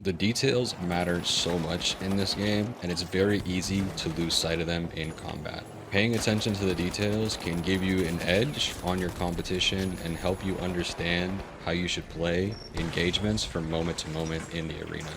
The details matter so much in this game, and it's very easy to lose sight of them in combat. Paying attention to the details can give you an edge on your competition and help you understand how you should play engagements from moment to moment in the arena.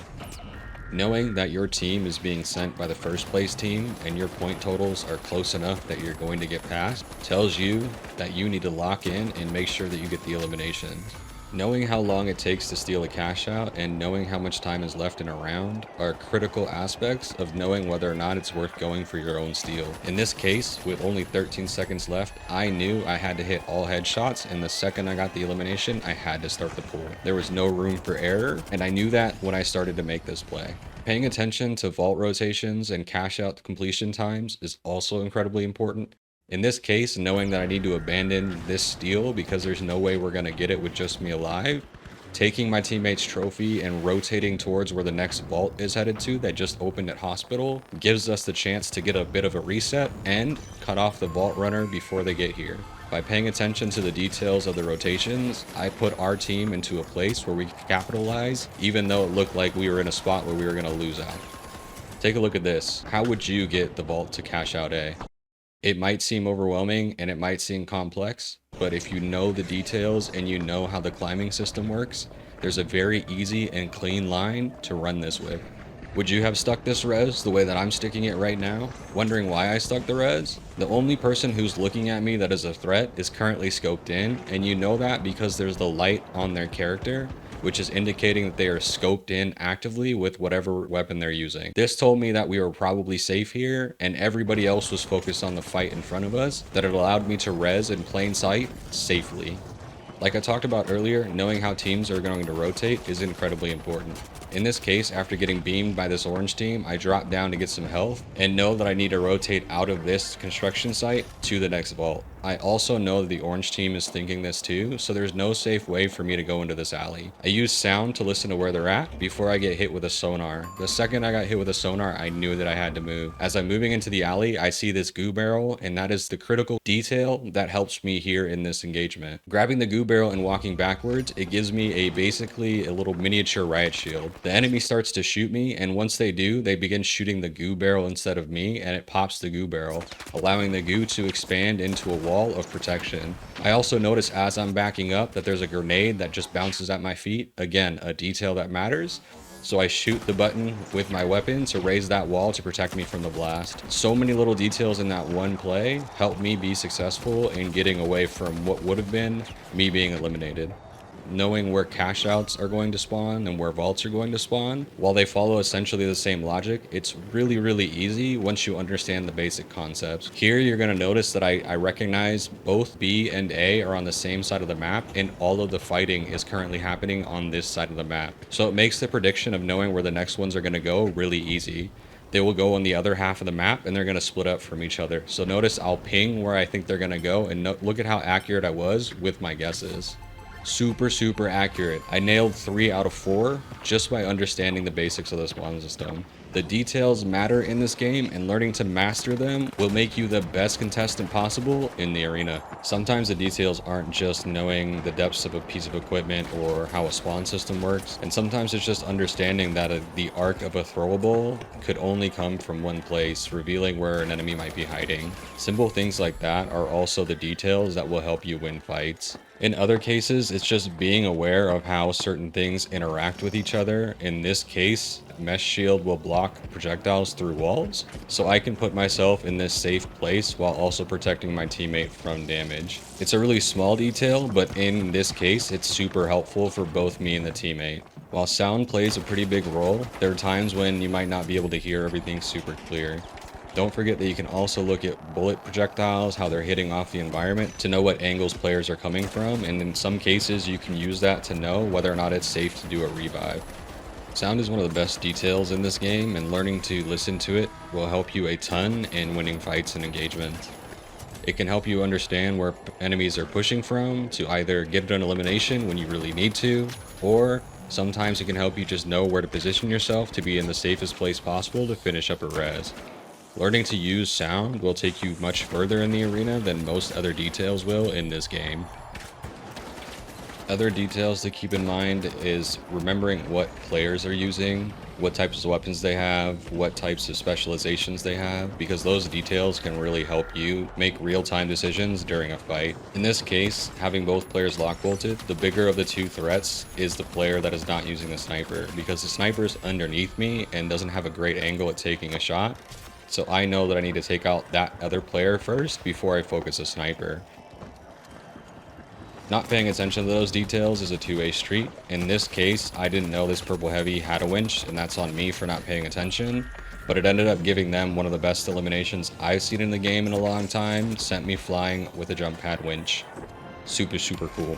Knowing that your team is being sent by the first place team and your point totals are close enough that you're going to get past tells you that you need to lock in and make sure that you get the eliminations. Knowing how long it takes to steal a cash out and knowing how much time is left in a round are critical aspects of knowing whether or not it's worth going for your own steal. In this case, with only 13 seconds left, I knew I had to hit all headshots, and the second I got the elimination, I had to start the pool. There was no room for error, and I knew that when I started to make this play. Paying attention to vault rotations and cash out completion times is also incredibly important. In this case, knowing that I need to abandon this steal because there's no way we're going to get it with just me alive, taking my teammate's trophy and rotating towards where the next vault is headed to that just opened at hospital gives us the chance to get a bit of a reset and cut off the vault runner before they get here. By paying attention to the details of the rotations, I put our team into a place where we could capitalize, even though it looked like we were in a spot where we were going to lose out. Take a look at this. How would you get the vault to cash out A? It might seem overwhelming and it might seem complex, but if you know the details and you know how the climbing system works, there's a very easy and clean line to run this with. Would you have stuck this res the way that I'm sticking it right now? Wondering why I stuck the res? The only person who's looking at me that is a threat is currently scoped in, and you know that because there's the light on their character, which is indicating that they are scoped in actively with whatever weapon they're using. This told me that we were probably safe here, and everybody else was focused on the fight in front of us, that it allowed me to res in plain sight safely. Like I talked about earlier, knowing how teams are going to rotate is incredibly important. In this case, after getting beamed by this orange team, I drop down to get some health and know that I need to rotate out of this construction site to the next vault. I also know that the orange team is thinking this too, so there's no safe way for me to go into this alley. I use sound to listen to where they're at before I get hit with a sonar. The second I got hit with a sonar, I knew that I had to move. As I'm moving into the alley, I see this goo barrel, and that is the critical detail that helps me here in this engagement. Grabbing the goo barrel and walking backwards, it gives me basically a little miniature riot shield. The enemy starts to shoot me, and once they do, they begin shooting the goo barrel instead of me, and it pops the goo barrel, allowing the goo to expand into a wall of protection. I also notice as I'm backing up that there's a grenade that just bounces at my feet. Again, a detail that matters. So I shoot the button with my weapon to raise that wall to protect me from the blast. So many little details in that one play helped me be successful in getting away from what would have been me being eliminated. Knowing where cash outs are going to spawn and where vaults are going to spawn, while they follow essentially the same logic, it's really easy once you understand the basic concepts. Here you're going to notice that I recognize both B and A are on the same side of the map, and all of the fighting is currently happening on this side of the map. So it makes the prediction of knowing where the next ones are going to go really easy. They will go on the other half of the map and they're going to split up from each other. So notice I'll ping where I think they're going to go, and look at how accurate I was with my guesses. Super accurate. I nailed 3 out of 4 just by understanding the basics of the spawn system. The details matter in this game, and learning to master them will make you the best contestant possible in the arena. Sometimes the details aren't just knowing the depths of a piece of equipment or how a spawn system works, and sometimes it's just understanding that the arc of a throwable could only come from one place, revealing where an enemy might be hiding. Simple things like that are also the details that will help you win fights. In other cases, it's just being aware of how certain things interact with each other. In this case, mesh shield will block projectiles through walls, so I can put myself in this safe place while also protecting my teammate from damage. It's a really small detail, but in this case, it's super helpful for both me and the teammate. While sound plays a pretty big role, there are times when you might not be able to hear everything super clear. Don't forget that you can also look at bullet projectiles, how they're hitting off the environment, to know what angles players are coming from, and in some cases you can use that to know whether or not it's safe to do a revive. Sound is one of the best details in this game, and learning to listen to it will help you a ton in winning fights and engagements. It can help you understand where enemies are pushing from to either get an elimination when you really need to, or sometimes it can help you just know where to position yourself to be in the safest place possible to finish up a res. Learning to use sound will take you much further in the arena than most other details will in this game. Other details to keep in mind is remembering what players are using, what types of weapons they have, what types of specializations they have, because those details can really help you make real-time decisions during a fight. In this case, having both players lock bolted, the bigger of the two threats is the player that is not using the sniper, because the sniper is underneath me and doesn't have a great angle at taking a shot. So I know that I need to take out that other player first before I focus a sniper. Not paying attention to those details is a two-way street. In this case, I didn't know this purple heavy had a winch, and that's on me for not paying attention. But it ended up giving them one of the best eliminations I've seen in the game in a long time, sent me flying with a jump pad winch. Super, super cool.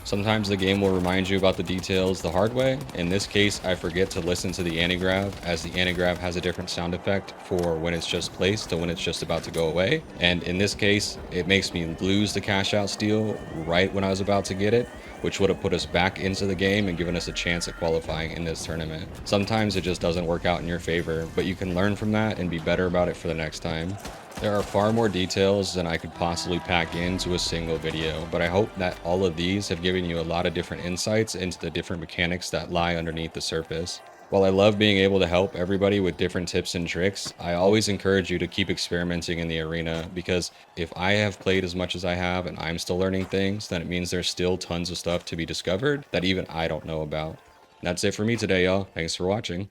Sometimes the game will remind you about the details the hard way. In this case, I forget to listen to the anti-grav, as the anti-grav has a different sound effect for when it's just placed to when it's just about to go away. And in this case, it makes me lose the cash out steal right when I was about to get it, which would have put us back into the game and given us a chance at qualifying in this tournament. Sometimes it just doesn't work out in your favor, but you can learn from that and be better about it for the next time. There are far more details than I could possibly pack into a single video, but I hope that all of these have given you a lot of different insights into the different mechanics that lie underneath the surface. While I love being able to help everybody with different tips and tricks, I always encourage you to keep experimenting in the arena, because if I have played as much as I have and I'm still learning things, then it means there's still tons of stuff to be discovered that even I don't know about. That's it for me today, y'all. Thanks for watching.